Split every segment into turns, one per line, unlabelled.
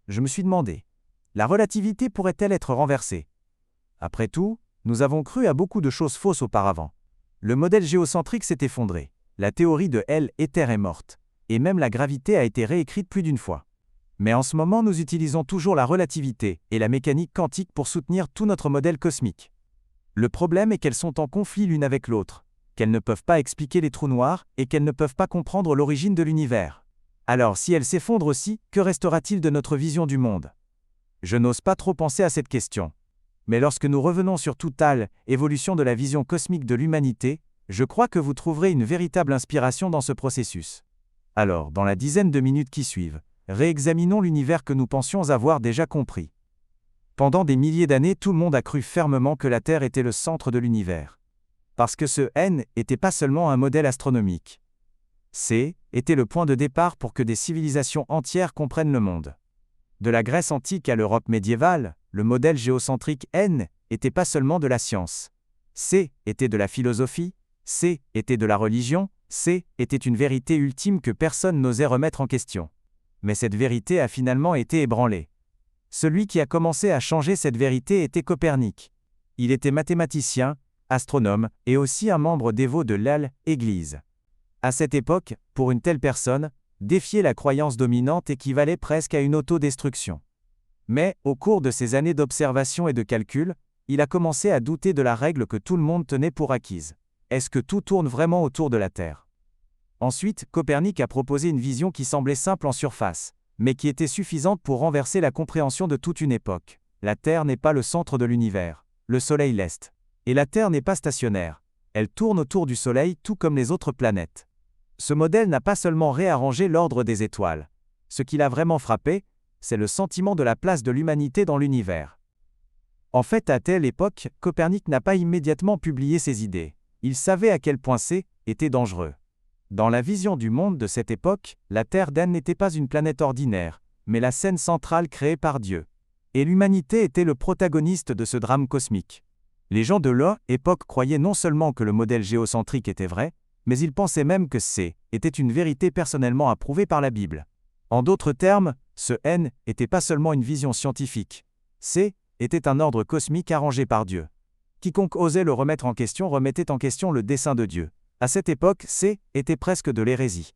je me suis demandé. La relativité pourrait-elle être renversée? Après tout, nous avons cru à beaucoup de choses fausses auparavant. Le modèle géocentrique s'est effondré. La théorie de L-Éther est morte. Et même la gravité a été réécrite plus d'une fois. Mais en ce moment, nous utilisons toujours la relativité et la mécanique quantique pour soutenir tout notre modèle cosmique. Le problème est qu'elles sont en conflit l'une avec l'autre, qu'elles ne peuvent pas expliquer les trous noirs et qu'elles ne peuvent pas comprendre l'origine de l'univers. Alors si elles s'effondrent aussi, que restera-t-il de notre vision du monde? Je n'ose pas trop penser à cette question. Mais lorsque nous revenons sur Total, évolution de la vision cosmique de l'humanité, je crois que vous trouverez une véritable inspiration dans ce processus. Alors, dans la dizaine de minutes qui suivent, réexaminons l'univers que nous pensions avoir déjà compris. Pendant des milliers d'années, tout le monde a cru fermement que la Terre était le centre de l'univers. Parce que ce N n'était pas seulement un modèle astronomique. C était le point de départ pour que des civilisations entières comprennent le monde. De la Grèce antique à l'Europe médiévale, le modèle géocentrique N n'était pas seulement de la science. C était de la philosophie, C était de la religion, C était une vérité ultime que personne n'osait remettre en question. Mais cette vérité a finalement été ébranlée. Celui qui a commencé à changer cette vérité était Copernic. Il était mathématicien, astronome, et aussi un membre dévot de l'Église. À cette époque, pour une telle personne, défier la croyance dominante équivalait presque à une autodestruction. Mais, au cours de ces années d'observation et de calcul, il a commencé à douter de la règle que tout le monde tenait pour acquise. Est-ce que tout tourne vraiment autour de la Terre? Ensuite, Copernic a proposé une vision qui semblait simple en surface, mais qui était suffisante pour renverser la compréhension de toute une époque. La Terre n'est pas le centre de l'univers, le Soleil l'est. Et la Terre n'est pas stationnaire. Elle tourne autour du Soleil tout comme les autres planètes. Ce modèle n'a pas seulement réarrangé l'ordre des étoiles. Ce qui l'a vraiment frappé, c'est le sentiment de la place de l'humanité dans l'univers. En fait, à telle époque, Copernic n'a pas immédiatement publié ses idées. Il savait à quel point C était dangereux. Dans la vision du monde de cette époque, la Terre d'N n'était pas une planète ordinaire, mais la scène centrale créée par Dieu. Et l'humanité était le protagoniste de ce drame cosmique. Les gens de l'époque croyaient non seulement que le modèle géocentrique était vrai, mais ils pensaient même que C était une vérité personnellement approuvée par la Bible. En d'autres termes, ce N n'était pas seulement une vision scientifique. C était un ordre cosmique arrangé par Dieu. Quiconque osait le remettre en question remettait en question le dessein de Dieu. À cette époque, C était presque de l'hérésie.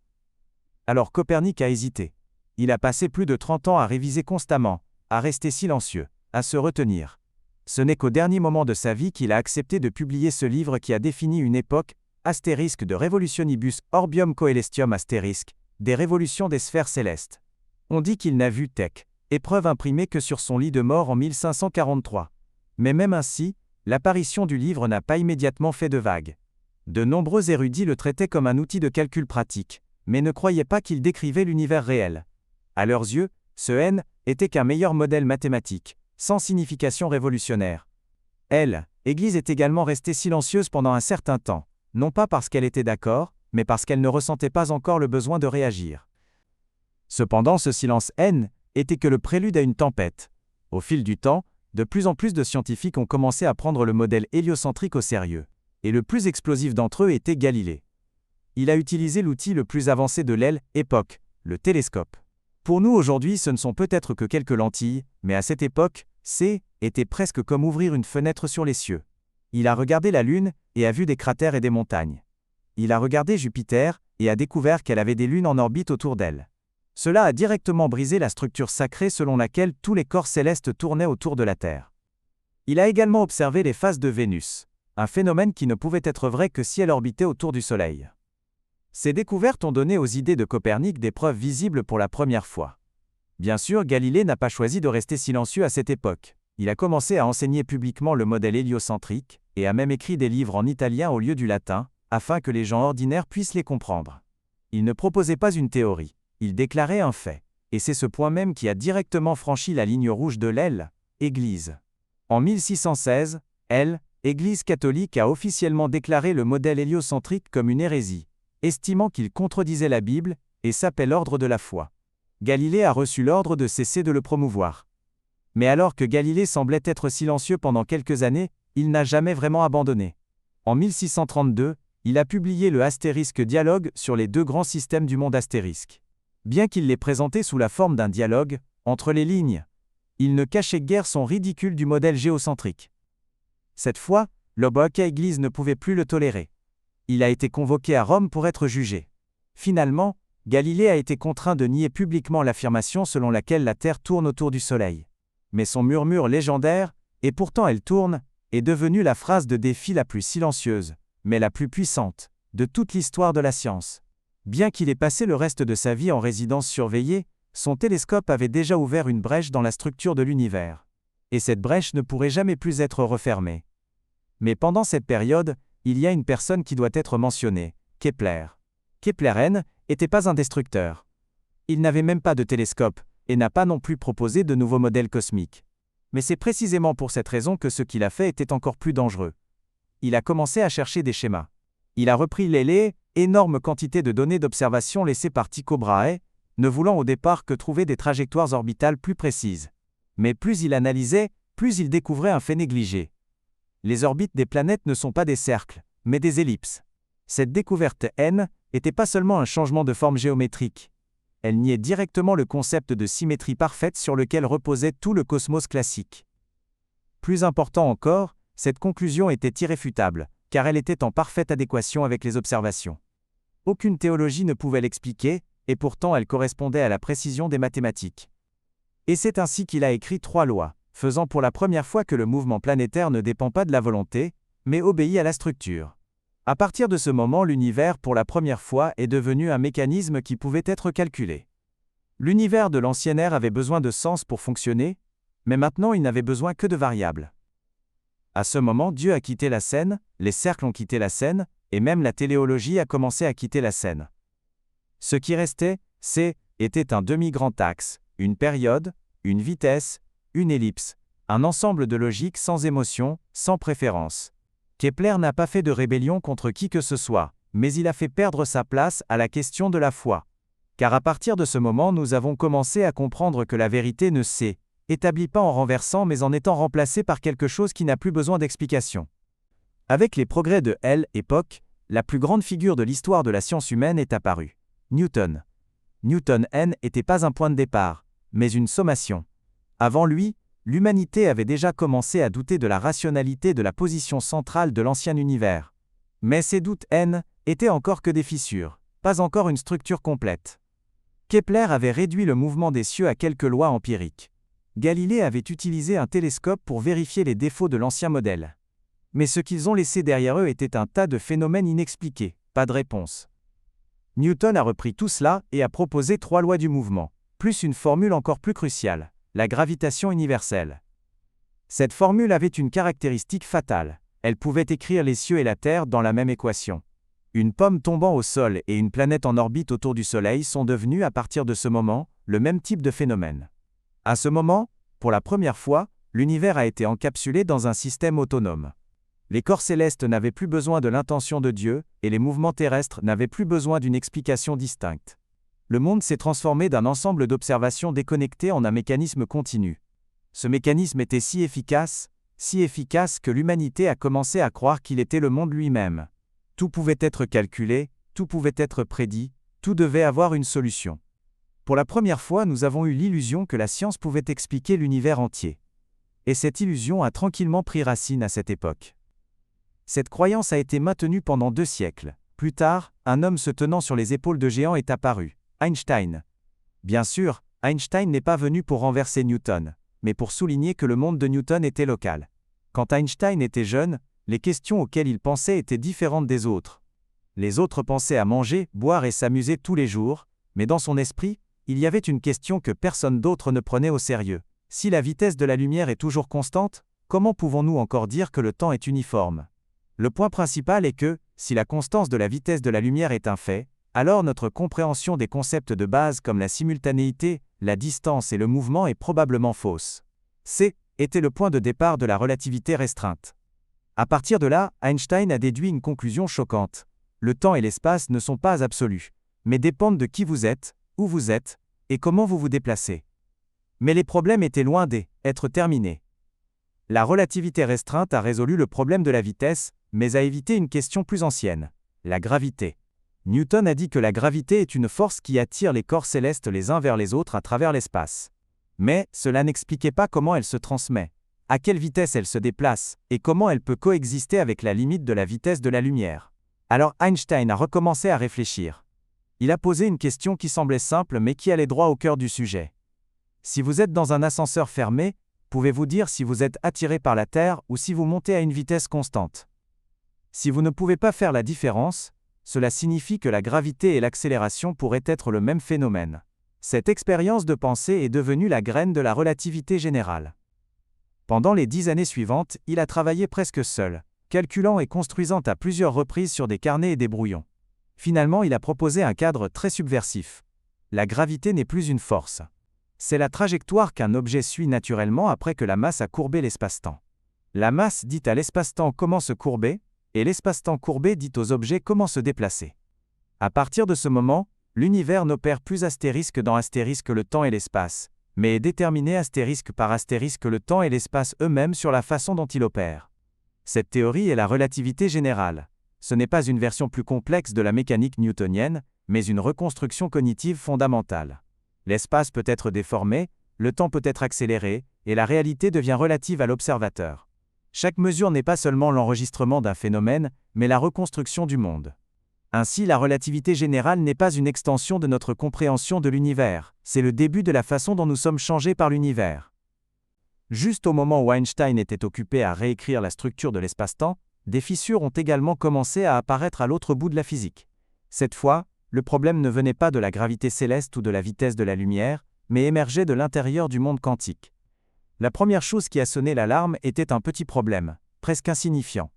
Alors Copernic a hésité. Il a passé plus de 30 ans à réviser constamment, à rester silencieux, à se retenir. Ce n'est qu'au dernier moment de sa vie qu'il a accepté de publier ce livre qui a défini une époque, astérisque de Revolutionibus Orbium Coelestium astérisque, des révolutions des sphères célestes. On dit qu'il n'a vu épreuve imprimée que sur son lit de mort en 1543. Mais même ainsi, l'apparition du livre n'a pas immédiatement fait de vagues. De nombreux érudits le traitaient comme un outil de calcul pratique, mais ne croyaient pas qu'il décrivait l'univers réel. À leurs yeux, ce N était qu'un meilleur modèle mathématique, sans signification révolutionnaire. L'Église est également restée silencieuse pendant un certain temps, non pas parce qu'elle était d'accord, mais parce qu'elle ne ressentait pas encore le besoin de réagir. Cependant, ce silence N était que le prélude à une tempête. Au fil du temps, de plus en plus de scientifiques ont commencé à prendre le modèle héliocentrique au sérieux. Et le plus explosif d'entre eux était Galilée. Il a utilisé l'outil le plus avancé de l'époque, le télescope. Pour nous aujourd'hui, ce ne sont peut-être que quelques lentilles, mais à cette époque, C était presque comme ouvrir une fenêtre sur les cieux. Il a regardé la Lune et a vu des cratères et des montagnes. Il a regardé Jupiter et a découvert qu'elle avait des lunes en orbite autour d'elle. Cela a directement brisé la structure sacrée selon laquelle tous les corps célestes tournaient autour de la Terre. Il a également observé les phases de Vénus. Un phénomène qui ne pouvait être vrai que si elle orbitait autour du Soleil. Ces découvertes ont donné aux idées de Copernic des preuves visibles pour la première fois. Bien sûr, Galilée n'a pas choisi de rester silencieux à cette époque. Il a commencé à enseigner publiquement le modèle héliocentrique, et a même écrit des livres en italien au lieu du latin, afin que les gens ordinaires puissent les comprendre. Il ne proposait pas une théorie, il déclarait un fait. Et c'est ce point même qui a directement franchi la ligne rouge de l'Église. En 1616, l'Église catholique a officiellement déclaré le modèle héliocentrique comme une hérésie, estimant qu'il contredisait la Bible et s'appelle l'ordre de la foi. Galilée a reçu l'ordre de cesser de le promouvoir. Mais alors que Galilée semblait être silencieux pendant quelques années, il n'a jamais vraiment abandonné. En 1632, il a publié le astérisque dialogue sur les deux grands systèmes du monde astérisque. Bien qu'il l'ait présenté sous la forme d'un dialogue, Entre les lignes, il ne cachait guère son ridicule du modèle géocentrique. Cette fois, l'Oboaca Église ne pouvait plus le tolérer. Il a été convoqué à Rome pour être jugé. Finalement, Galilée a été contraint de nier publiquement l'affirmation selon laquelle la Terre tourne autour du Soleil. Mais son murmure légendaire, « et pourtant elle tourne », est devenu la phrase de défi la plus silencieuse, mais la plus puissante, de toute l'histoire de la science. Bien qu'il ait passé le reste de sa vie en résidence surveillée, son télescope avait déjà ouvert une brèche dans la structure de l'univers. Et cette brèche ne pourrait jamais plus être refermée. Mais pendant cette période, il y a une personne qui doit être mentionnée, Kepler. Kepler N n'était pas un destructeur. Il n'avait même pas de télescope, et n'a pas non plus proposé de nouveaux modèles cosmiques. Mais c'est précisément pour cette raison que ce qu'il a fait était encore plus dangereux. Il a commencé à chercher des schémas. Il a repris les énormes quantités de données d'observation laissées par Tycho Brahe, ne voulant au départ que trouver des trajectoires orbitales plus précises. Mais plus il analysait, plus il découvrait un fait négligé. Les orbites des planètes ne sont pas des cercles, mais des ellipses. Cette découverte N n'était pas seulement un changement de forme géométrique. Elle niait directement le concept de symétrie parfaite sur lequel reposait tout le cosmos classique. Plus important encore, cette conclusion était irréfutable, car elle était en parfaite adéquation avec les observations. Aucune théologie ne pouvait l'expliquer, et pourtant elle correspondait à la précision des mathématiques. Et c'est ainsi qu'il a écrit 3 lois, faisant pour la première fois que le mouvement planétaire ne dépend pas de la volonté, mais obéit à la structure. À partir de ce moment, l'univers, pour la première fois, est devenu un mécanisme qui pouvait être calculé. L'univers de l'ancienne ère avait besoin de sens pour fonctionner, mais maintenant il n'avait besoin que de variables. À ce moment, Dieu a quitté la scène, les cercles ont quitté la scène, et même la téléologie a commencé à quitter la scène. Ce qui restait, était un demi-grand axe, une période, une vitesse, une ellipse, un ensemble de logiques sans émotion, sans préférence. Kepler n'a pas fait de rébellion contre qui que ce soit, mais il a fait perdre sa place à la question de la foi. Car à partir de ce moment, nous avons commencé à comprendre que la vérité ne s'établit pas en renversant mais en étant remplacée par quelque chose qui n'a plus besoin d'explication. Avec les progrès de l'époque, la plus grande figure de l'histoire de la science humaine est apparue. Newton. Newton N n'était pas un point de départ, mais une sommation. Avant lui, l'humanité avait déjà commencé à douter de la rationalité de la position centrale de l'ancien univers. Mais ces doutes N étaient encore que des fissures, pas encore une structure complète. Kepler avait réduit le mouvement des cieux à quelques lois empiriques. Galilée avait utilisé un télescope pour vérifier les défauts de l'ancien modèle. Mais ce qu'ils ont laissé derrière eux était un tas de phénomènes inexpliqués, pas de réponse. Newton a repris tout cela et a proposé 3 lois du mouvement, plus une formule encore plus cruciale. La gravitation universelle. Cette formule avait une caractéristique fatale. Elle pouvait écrire les cieux et la Terre dans la même équation. Une pomme tombant au sol et une planète en orbite autour du Soleil sont devenus à partir de ce moment, le même type de phénomène. À ce moment, pour la première fois, l'univers a été encapsulé dans un système autonome. Les corps célestes n'avaient plus besoin de l'intention de Dieu, et les mouvements terrestres n'avaient plus besoin d'une explication distincte. Le monde s'est transformé d'un ensemble d'observations déconnectées en un mécanisme continu. Ce mécanisme était si efficace que l'humanité a commencé à croire qu'il était le monde lui-même. Tout pouvait être calculé, tout pouvait être prédit, tout devait avoir une solution. Pour la première fois, nous avons eu l'illusion que la science pouvait expliquer l'univers entier. Et cette illusion a tranquillement pris racine à cette époque. Cette croyance a été maintenue pendant 2 siècles. Plus tard, un homme se tenant sur les épaules de géants est apparu. Einstein. Bien sûr, Einstein n'est pas venu pour renverser Newton, mais pour souligner que le monde de Newton était local. Quand Einstein était jeune, les questions auxquelles il pensait étaient différentes des autres. Les autres pensaient à manger, boire et s'amuser tous les jours, mais dans son esprit, il y avait une question que personne d'autre ne prenait au sérieux. Si la vitesse de la lumière est toujours constante, comment pouvons-nous encore dire que le temps est uniforme ? Le point principal est que, si la constance de la vitesse de la lumière est un fait, alors notre compréhension des concepts de base comme la simultanéité, la distance et le mouvement est probablement fausse. Était le point de départ de la relativité restreinte. À partir de là, Einstein a déduit une conclusion choquante. Le temps et l'espace ne sont pas absolus, mais dépendent de qui vous êtes, où vous êtes, et comment vous vous déplacez. Mais les problèmes étaient loin d'être terminés. La relativité restreinte a résolu le problème de la vitesse, mais a évité une question plus ancienne, la gravité. Newton a dit que la gravité est une force qui attire les corps célestes les uns vers les autres à travers l'espace. Mais cela n'expliquait pas comment elle se transmet, à quelle vitesse elle se déplace, et comment elle peut coexister avec la limite de la vitesse de la lumière. Alors Einstein a recommencé à réfléchir. Il a posé une question qui semblait simple mais qui allait droit au cœur du sujet. Si vous êtes dans un ascenseur fermé, pouvez-vous dire si vous êtes attiré par la Terre ou si vous montez à une vitesse constante? Si vous ne pouvez pas faire la différence, cela signifie que la gravité et l'accélération pourraient être le même phénomène. Cette expérience de pensée est devenue la graine de la relativité générale. Pendant les 10 années suivantes, il a travaillé presque seul, calculant et construisant à plusieurs reprises sur des carnets et des brouillons. Finalement, il a proposé un cadre très subversif. La gravité n'est plus une force. C'est la trajectoire qu'un objet suit naturellement après que la masse a courbé l'espace-temps. La masse dit à l'espace-temps comment se courber, et l'espace-temps courbé dit aux objets comment se déplacer. À partir de ce moment, l'univers n'opère plus astérisque dans astérisque le temps et l'espace, mais est déterminé astérisque par astérisque le temps et l'espace eux-mêmes sur la façon dont il opère. Cette théorie est la relativité générale. Ce n'est pas une version plus complexe de la mécanique newtonienne, mais une reconstruction cognitive fondamentale. L'espace peut être déformé, le temps peut être accéléré, et la réalité devient relative à l'observateur. Chaque mesure n'est pas seulement l'enregistrement d'un phénomène, mais la reconstruction du monde. Ainsi, la relativité générale n'est pas une extension de notre compréhension de l'univers, c'est le début de la façon dont nous sommes changés par l'univers. Juste au moment où Einstein était occupé à réécrire la structure de l'espace-temps, des fissures ont également commencé à apparaître à l'autre bout de la physique. Cette fois, le problème ne venait pas de la gravité céleste ou de la vitesse de la lumière, mais émergeait de l'intérieur du monde quantique. La première chose qui a sonné l'alarme était un petit problème, presque insignifiant.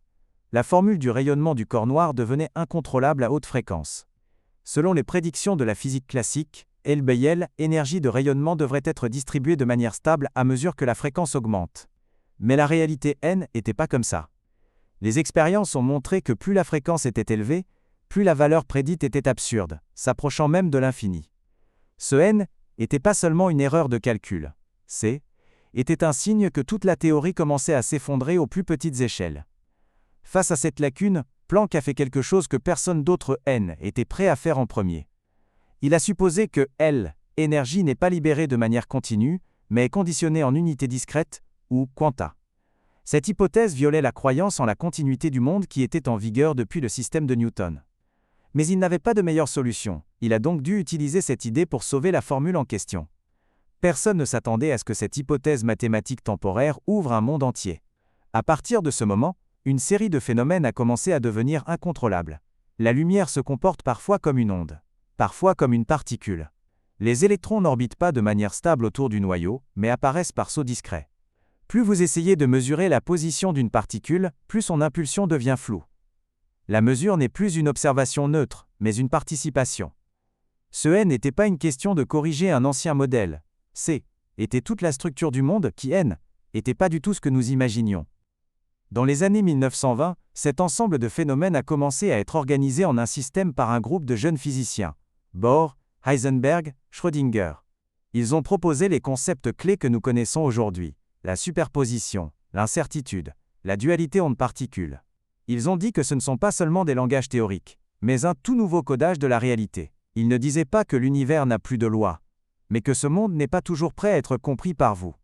La formule du rayonnement du corps noir devenait incontrôlable à haute fréquence. Selon les prédictions de la physique classique, L/L, énergie de rayonnement devrait être distribuée de manière stable à mesure que la fréquence augmente. Mais la réalité N n'était pas comme ça. Les expériences ont montré que plus la fréquence était élevée, plus la valeur prédite était absurde, s'approchant même de l'infini. Ce N n'était pas seulement une erreur de calcul. C était un signe que toute la théorie commençait à s'effondrer aux plus petites échelles. Face à cette lacune, Planck a fait quelque chose que personne d'autre N était prêt à faire en premier. Il a supposé que L, énergie n'est pas libérée de manière continue, mais est conditionnée en unités discrètes, ou quanta. Cette hypothèse violait la croyance en la continuité du monde qui était en vigueur depuis le système de Newton. Mais il n'avait pas de meilleure solution, il a donc dû utiliser cette idée pour sauver la formule en question. Personne ne s'attendait à ce que cette hypothèse mathématique temporaire ouvre un monde entier. À partir de ce moment, une série de phénomènes a commencé à devenir incontrôlables. La lumière se comporte parfois comme une onde, parfois comme une particule. Les électrons n'orbitent pas de manière stable autour du noyau, mais apparaissent par sauts discrets. Plus vous essayez de mesurer la position d'une particule, plus son impulsion devient floue. La mesure n'est plus une observation neutre, mais une participation. Ce N n'était pas une question de corriger un ancien modèle. C était toute la structure du monde qui, N, n'était pas du tout ce que nous imaginions. Dans les années 1920, cet ensemble de phénomènes a commencé à être organisé en un système par un groupe de jeunes physiciens, Bohr, Heisenberg, Schrödinger. Ils ont proposé les concepts clés que nous connaissons aujourd'hui, la superposition, l'incertitude, la dualité onde-particule. Ils ont dit que ce ne sont pas seulement des langages théoriques, mais un tout nouveau codage de la réalité. Ils ne disaient pas que l'univers n'a plus de loi, mais que ce monde n'est pas toujours prêt à être compris par vous.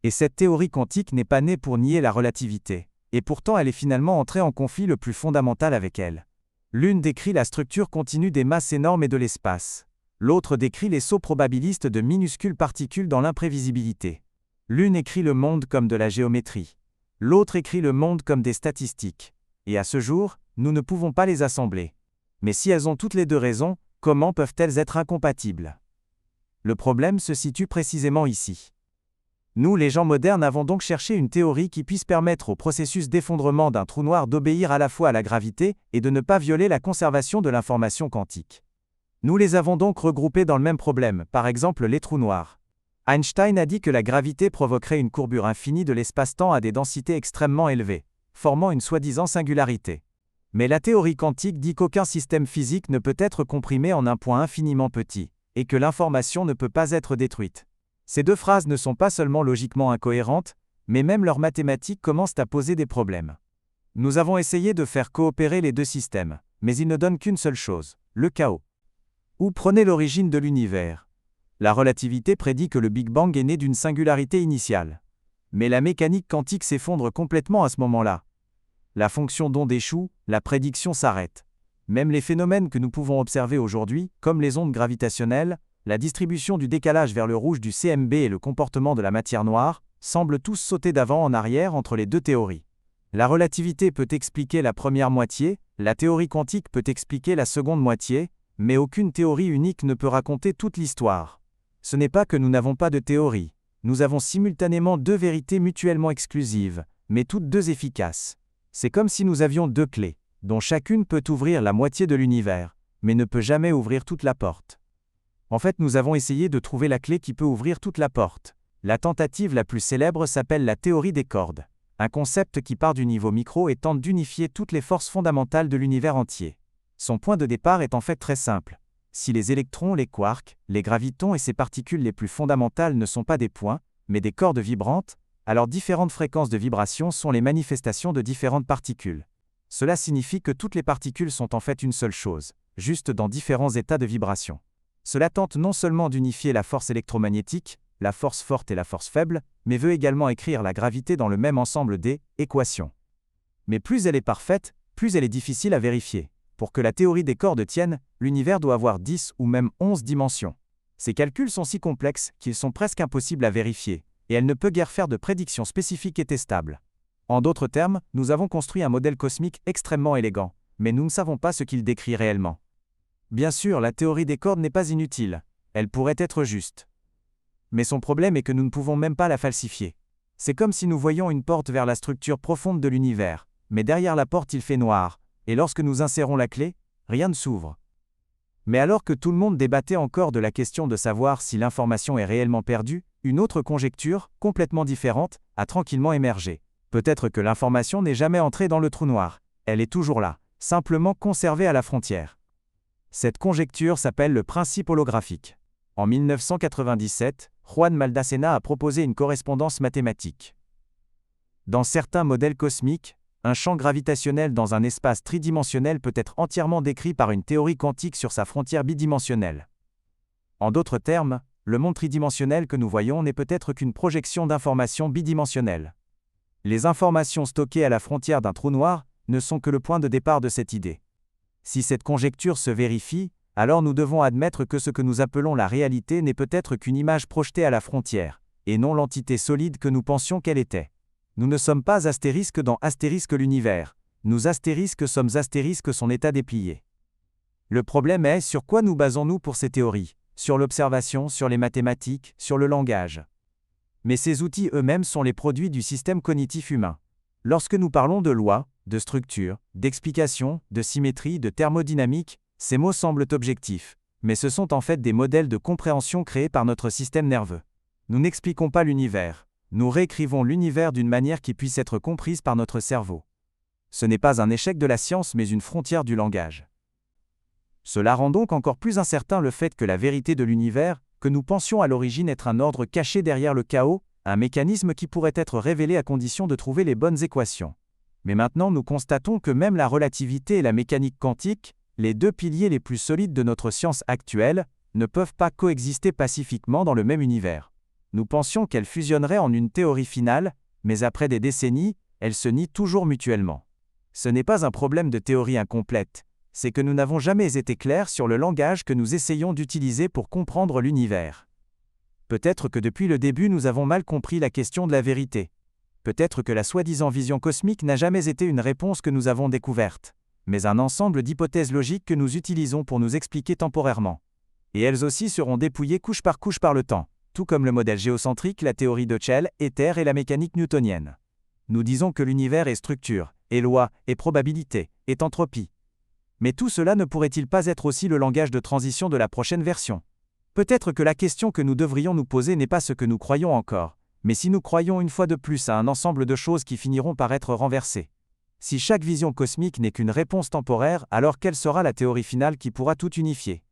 Et cette théorie quantique n'est pas née pour nier la relativité, et pourtant elle est finalement entrée en conflit le plus fondamental avec elle. L'une décrit la structure continue des masses énormes et de l'espace. L'autre décrit les sauts probabilistes de minuscules particules dans l'imprévisibilité. L'une écrit le monde comme de la géométrie. L'autre écrit le monde comme des statistiques. Et à ce jour, nous ne pouvons pas les assembler. Mais si elles ont toutes les deux raison, comment peuvent-elles être incompatibles? Le problème se situe précisément ici. Nous, les gens modernes, avons donc cherché une théorie qui puisse permettre au processus d'effondrement d'un trou noir d'obéir à la fois à la gravité et de ne pas violer la conservation de l'information quantique. Nous les avons donc regroupés dans le même problème, par exemple les trous noirs. Einstein a dit que la gravité provoquerait une courbure infinie de l'espace-temps à des densités extrêmement élevées, formant une soi-disant singularité. Mais la théorie quantique dit qu'aucun système physique ne peut être comprimé en un point infiniment petit, et que l'information ne peut pas être détruite. Ces deux phrases ne sont pas seulement logiquement incohérentes, mais même leurs mathématiques commencent à poser des problèmes. Nous avons essayé de faire coopérer les deux systèmes, mais ils ne donnent qu'une seule chose, le chaos. Ou prenez l'origine de l'univers. La relativité prédit que le Big Bang est né d'une singularité initiale. Mais la mécanique quantique s'effondre complètement à ce moment-là. La fonction d'onde échoue, la prédiction s'arrête. Même les phénomènes que nous pouvons observer aujourd'hui, comme les ondes gravitationnelles, la distribution du décalage vers le rouge du CMB et le comportement de la matière noire, semblent tous sauter d'avant en arrière entre les deux théories. La relativité peut expliquer la première moitié, la théorie quantique peut expliquer la seconde moitié, mais aucune théorie unique ne peut raconter toute l'histoire. Ce n'est pas que nous n'avons pas de théorie. Nous avons simultanément deux vérités mutuellement exclusives, mais toutes deux efficaces. C'est comme si nous avions deux clés, dont chacune peut ouvrir la moitié de l'univers, mais ne peut jamais ouvrir toute la porte. En fait, nous avons essayé de trouver la clé qui peut ouvrir toute la porte. La tentative la plus célèbre s'appelle la théorie des cordes, un concept qui part du niveau micro et tente d'unifier toutes les forces fondamentales de l'univers entier. Son point de départ est en fait très simple. Si les électrons, les quarks, les gravitons et ces particules les plus fondamentales ne sont pas des points, mais des cordes vibrantes, alors différentes fréquences de vibration sont les manifestations de différentes particules. Cela signifie que toutes les particules sont en fait une seule chose, juste dans différents états de vibration. Cela tente non seulement d'unifier la force électromagnétique, la force forte et la force faible, mais veut également écrire la gravité dans le même ensemble des équations. Mais plus elle est parfaite, plus elle est difficile à vérifier. Pour que la théorie des cordes tienne, l'univers doit avoir 10 ou même 11 dimensions. Ces calculs sont si complexes qu'ils sont presque impossibles à vérifier, et elle ne peut guère faire de prédictions spécifiques et testables. En d'autres termes, nous avons construit un modèle cosmique extrêmement élégant, mais nous ne savons pas ce qu'il décrit réellement. Bien sûr, la théorie des cordes n'est pas inutile, elle pourrait être juste. Mais son problème est que nous ne pouvons même pas la falsifier. C'est comme si nous voyions une porte vers la structure profonde de l'univers, mais derrière la porte il fait noir, et lorsque nous insérons la clé, rien ne s'ouvre. Mais alors que tout le monde débattait encore de la question de savoir si l'information est réellement perdue, une autre conjecture, complètement différente, a tranquillement émergé. Peut-être que l'information n'est jamais entrée dans le trou noir, elle est toujours là, simplement conservée à la frontière. Cette conjecture s'appelle le principe holographique. En 1997, Juan Maldacena a proposé une correspondance mathématique. Dans certains modèles cosmiques, un champ gravitationnel dans un espace tridimensionnel peut être entièrement décrit par une théorie quantique sur sa frontière bidimensionnelle. En d'autres termes, le monde tridimensionnel que nous voyons n'est peut-être qu'une projection d'informations bidimensionnelles. Les informations stockées à la frontière d'un trou noir ne sont que le point de départ de cette idée. Si cette conjecture se vérifie, alors nous devons admettre que ce que nous appelons la réalité n'est peut-être qu'une image projetée à la frontière, et non l'entité solide que nous pensions qu'elle était. Nous ne sommes pas astérisque dans astérisque l'univers, nous astérisque sommes astérisque son état déplié. Le problème est sur quoi nous basons-nous pour ces théories, sur l'observation, sur les mathématiques, sur le langage. Mais ces outils eux-mêmes sont les produits du système cognitif humain. Lorsque nous parlons de lois, de structure, d'explication, de symétrie, de thermodynamique, ces mots semblent objectifs, mais ce sont en fait des modèles de compréhension créés par notre système nerveux. Nous n'expliquons pas l'univers, nous réécrivons l'univers d'une manière qui puisse être comprise par notre cerveau. Ce n'est pas un échec de la science mais une frontière du langage. Cela rend donc encore plus incertain le fait que la vérité de l'univers, que nous pensions à l'origine être un ordre caché derrière le chaos, un mécanisme qui pourrait être révélé à condition de trouver les bonnes équations. Mais maintenant nous constatons que même la relativité et la mécanique quantique, les deux piliers les plus solides de notre science actuelle, ne peuvent pas coexister pacifiquement dans le même univers. Nous pensions qu'elles fusionneraient en une théorie finale, mais après des décennies, elles se nient toujours mutuellement. Ce n'est pas un problème de théorie incomplète, c'est que nous n'avons jamais été clairs sur le langage que nous essayons d'utiliser pour comprendre l'univers. Peut-être que depuis le début nous avons mal compris la question de la vérité. Peut-être que la soi-disant vision cosmique n'a jamais été une réponse que nous avons découverte, mais un ensemble d'hypothèses logiques que nous utilisons pour nous expliquer temporairement. Et elles aussi seront dépouillées couche par le temps, tout comme le modèle géocentrique, la théorie de Chell, éther et la mécanique newtonienne. Nous disons que l'univers est structure, est loi, est probabilité, est entropie. Mais tout cela ne pourrait-il pas être aussi le langage de transition de la prochaine version? Peut-être que la question que nous devrions nous poser n'est pas ce que nous croyons encore, mais si nous croyons une fois de plus à un ensemble de choses qui finiront par être renversées. Si chaque vision cosmique n'est qu'une réponse temporaire, alors quelle sera la théorie finale qui pourra tout unifier?